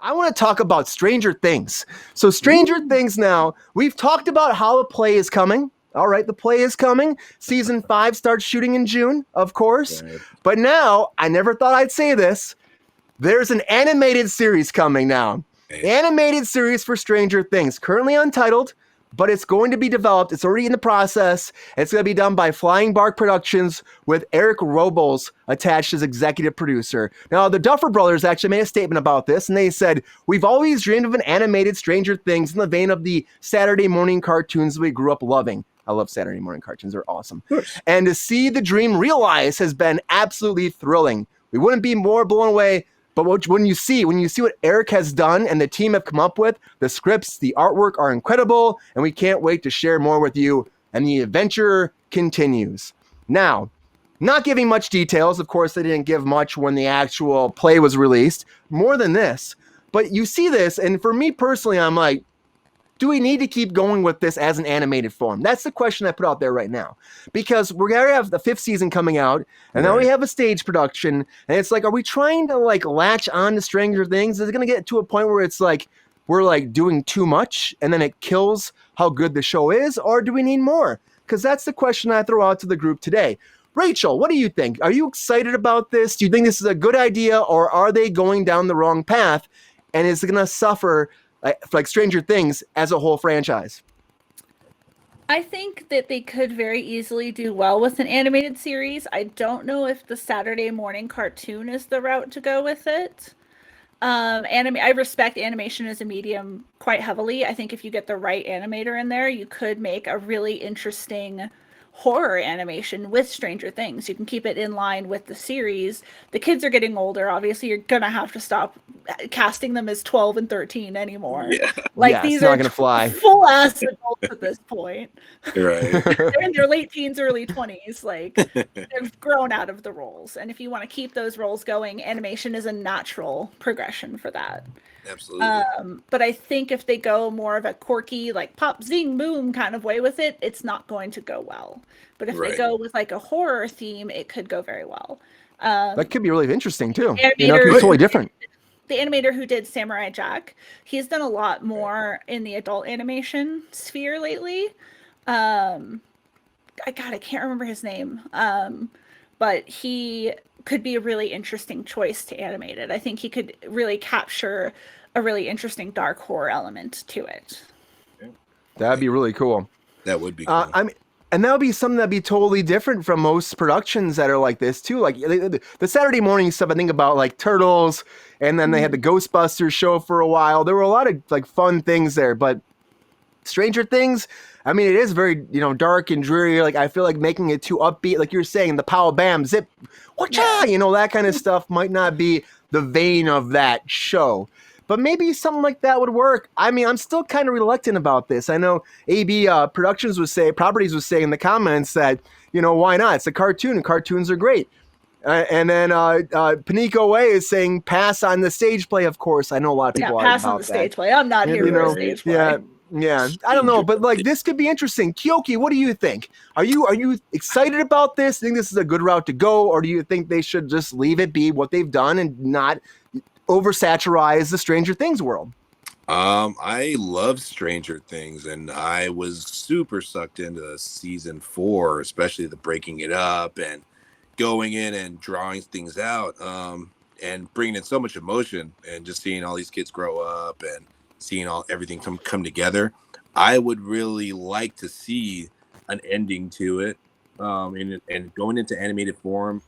I want to talk about Stranger Things. So Stranger Things now, we've talked about how the play is coming. All right, the play is coming. Season 5 starts shooting in June, of course. Right. But now, I never thought I'd say this. There's an animated series coming now. Animated series for Stranger Things, currently untitled, but it's going to be developed. It's already in the process. It's going to be done by Flying Bark Productions with Eric Robles attached as executive producer. Now, the Duffer brothers actually made a statement about this, and they said, "We've always dreamed of an animated Stranger Things in the vein of the Saturday morning cartoons we grew up loving." I love Saturday morning cartoons. They're awesome. And to see the dream realized has been absolutely thrilling. We wouldn't be more blown away. But when you see what Eric has done and the team have come up with, the scripts, the artwork are incredible, and we can't wait to share more with you. And the adventure continues. Now, not giving much details. Of course, they didn't give much when the actual play was released. More than this. But you see this, and for me personally, I'm like, do we need to keep going with this as an animated form? That's the question I put out there right now. Because we're going to have the 5th season coming out, and now we have a stage production, and it's like, are we trying to like latch on to Stranger Things? Is it going to get to a point where it's like, we're like doing too much, and then it kills how good the show is, or do we need more? Because that's the question I throw out to the group today. Rachel, what do you think? Are you excited about this? Do you think this is a good idea, or are they going down the wrong path, and is it going to suffer like Stranger Things as a whole franchise? I think that they could very easily do well with an animated series. I don't know if the Saturday morning cartoon is the route to go with it. I respect animation as a medium quite heavily. I think if you get the right animator in there, you could make a really interesting horror animation with Stranger Things. You can keep it in line with the series. The kids are getting older. Obviously, you're gonna have to stop casting them as 12 and 13 anymore. Yeah. Like these it's not are gonna fly. Full ass adults at this point. Right. They're in their late teens, early 20s. Like they've grown out of the roles. And if you want to keep those roles going, animation is a natural progression for that. Absolutely. But I think if they go more of a quirky, like pop, zing, boom kind of way with it, it's not going to go well. But if they go with like a horror theme, it could go very well. That could be really interesting too. Animator, it could be totally different. The animator who did Samurai Jack, he's done a lot more in the adult animation sphere lately. I can't remember his name. But he could be a really interesting choice to animate it. I think he could really capture a really interesting dark horror element to it. That'd be really cool. That would be cool. And that would be something that'd be totally different from most productions that are like this too. Like the Saturday morning stuff, I think about like Turtles, and then they had the Ghostbusters show for a while. There were a lot of like fun things there, but Stranger Things, I mean, it is very, dark and dreary. Like, I feel like making it too upbeat, like you're saying, the pow, bam, zip, whatcha, that kind of stuff might not be the vein of that show. But maybe something like that would work. I mean, I'm still kind of reluctant about this. I know AB Properties was saying in the comments that, why not? It's a cartoon, and cartoons are great. And then Paniko Way is saying pass on the stage play, of course. I know a lot of people are pass about on the stage play. I'm not here for a stage play. Yeah, I don't know, but like this could be interesting. Keoki, what do you think? Are you excited about this? Think this is a good route to go, or do you think they should just leave it be what they've done and not oversaturize the Stranger Things world? I love Stranger Things, and I was super sucked into season 4, especially the breaking it up and going in and drawing things out, and bringing in so much emotion, and just seeing all these kids grow up and seeing everything come together. I would really like to see an ending to it, and going into animated form.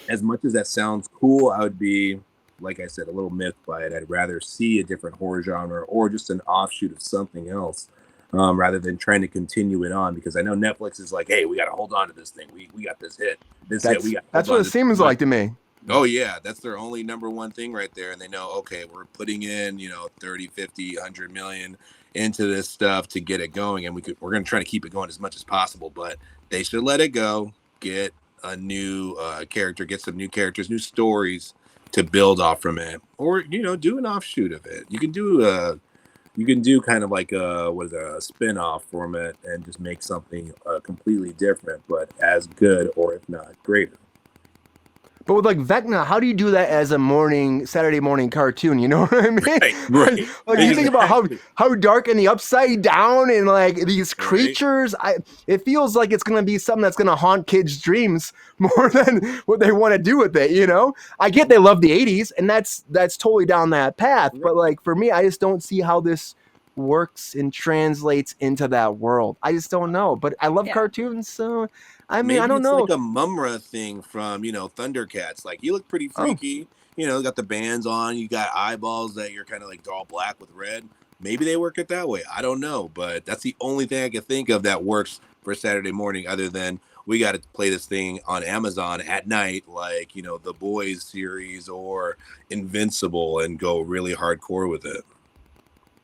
As much as that sounds cool, I would be, like I said, a little miffed by it. I'd rather see a different horror genre or just an offshoot of something else, rather than trying to continue it on, because I know Netflix is like, hey, we got to hold on to this thing. We got this hit. That's what it seems like to me. Oh yeah, that's their only number one thing right there. And they know, okay, we're putting in, 30, 50, 100 million into this stuff to get it going. And we're going to try to keep it going as much as possible, but they should let it go, get a new character, get some new characters, new stories to build off from it, or, do an offshoot of it. You can do kind of like a spin-off from it and just make something completely different, but as good, or if not greater. But with like Vecna, how do you do that as a Saturday morning cartoon? You know what I mean? Right. Like you think about Exactly. how dark and the upside down and like these Right. creatures. It feels like it's gonna be something that's gonna haunt kids' dreams more than what they want to do with it. You know, I get they love the '80s, and that's totally down that path. Right. But like for me, I just don't see how this works and translates into that world. I just don't know. But I love Yeah. cartoons, so I mean, Maybe I don't it's know. like a Mumra thing from, Thundercats. Like, you look pretty Oh. freaky. Got the bands on. You got eyeballs that you're kind of like all black with red. Maybe they work it that way. I don't know. But that's the only thing I can think of that works for Saturday morning, other than we got to play this thing on Amazon at night, like, the Boys series or Invincible, and go really hardcore with it.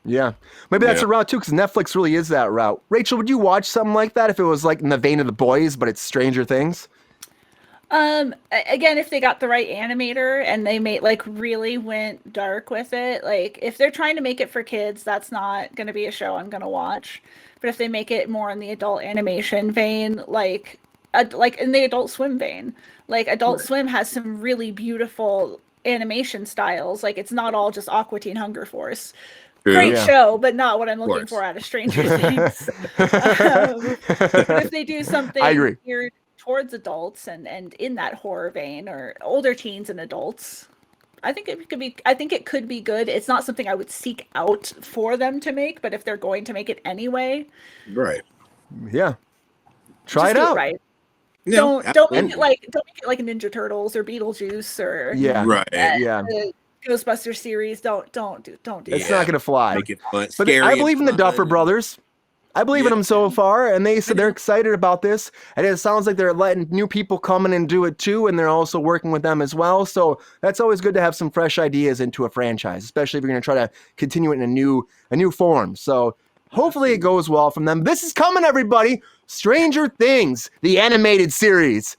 Yeah, maybe that's Yeah. a route too, because Netflix really is that route. Rachel, would you watch something like that if it was like in the vein of The Boys, but it's Stranger Things? Again, if they got the right animator and they really went dark with it, like if they're trying to make it for kids, that's not going to be a show I'm going to watch. But if they make it more in the adult animation vein, like in the Adult Swim vein, like Adult Swim has some really beautiful animation styles. Like it's not all just Aqua Teen Hunger Force. True. Great Yeah. show, but not what I'm looking course. for out of Stranger Things. But if they do something I agree. geared towards adults and in that horror vein, or older teens and adults, I think it could be good. It's not something I would seek out for them to make, but if they're going to make it anyway, Right. Yeah, try just it do out. right. Yeah, Don't make absolutely. it like Ninja Turtles or Beetlejuice or Yeah, Right. yeah. the Ghostbusters series. Don't do It's Yeah. not gonna fly. Make it fun. But Scary I and believe in the fun Duffer and- brothers. I believe in Yeah. them so far, and they said they're do. excited about this. And it sounds like they're letting new people come in and do it too, and they're also working with them as well. So that's always good to have some fresh ideas into a franchise, especially if you're going to try to continue it in a new form. So hopefully it goes well from them. This is coming, everybody. Stranger Things, the animated series.